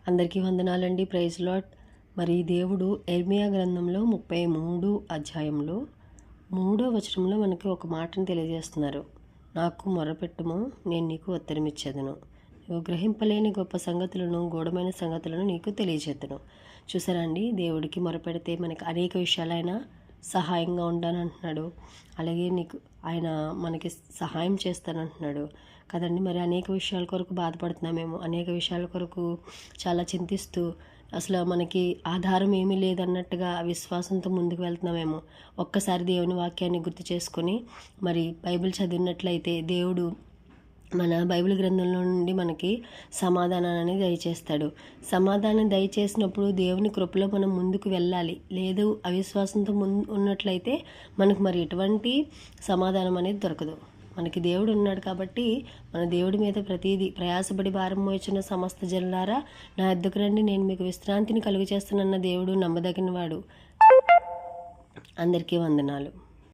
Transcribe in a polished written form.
అందరికీ వందనాలండి. Praise lord. మరి దేవుడు యెర్మీయా గ్రంథంలో 33 అధ్యాయంలో 3వ వచనంలో మనకి ఒక మాటను తెలియజేస్తున్నారు. నాకు మొరపెట్టుము, నేను నీకు ఉత్తరమిచ్చేదను, నువ్వు గ్రహింపలేని గొప్ప సంగతులను, గూఢమైన సంగతులను నీకు తెలియజేతును. చూసారా అండి, దేవుడికి మొరపెడితే మనకి అనేక విషయాలు ఆయన సహాయంగా ఉంటానంటున్నాడు. అలాగే ఆయన మనకి సహాయం చేస్తానంటున్నాడు కదండి. మరి అనేక విషయాల కొరకు బాధపడుతున్నామేమో, అనేక విషయాల కొరకు చాలా చింతిస్తూ అసలు మనకి ఆధారం ఏమీ లేదన్నట్టుగా విశ్వాసంతో ముందుకు వెళ్తున్నామేమో. ఒక్కసారి దేవుని వాక్యాన్ని గుర్తు చేసుకొని మరి బైబిల్ చదివినట్లయితే దేవుడు మన బైబిల్ గ్రంథంలో నుండి మనకి సమాధానాన్ని దయచేస్తాడు. సమాధానం దయచేసినప్పుడు దేవుని కృపలో మనం ముందుకు వెళ్ళాలి. లేదు అవిశ్వాసంతో ఉన్నట్లయితే మనకు మరి ఎటువంటి సమాధానం అనేది దొరకదు. మనకి దేవుడు ఉన్నాడు కాబట్టి మన దేవుడి మీద ప్రతిదీ ప్రయాసపడి భారం మోచిన సమస్త జనులారా నా యొద్దకు రండి, నేను మీకు విశ్రాంతిని కలుగజేస్తానన్న దేవుడు నమ్మదగినవాడు. అందరికీ వందనాలు.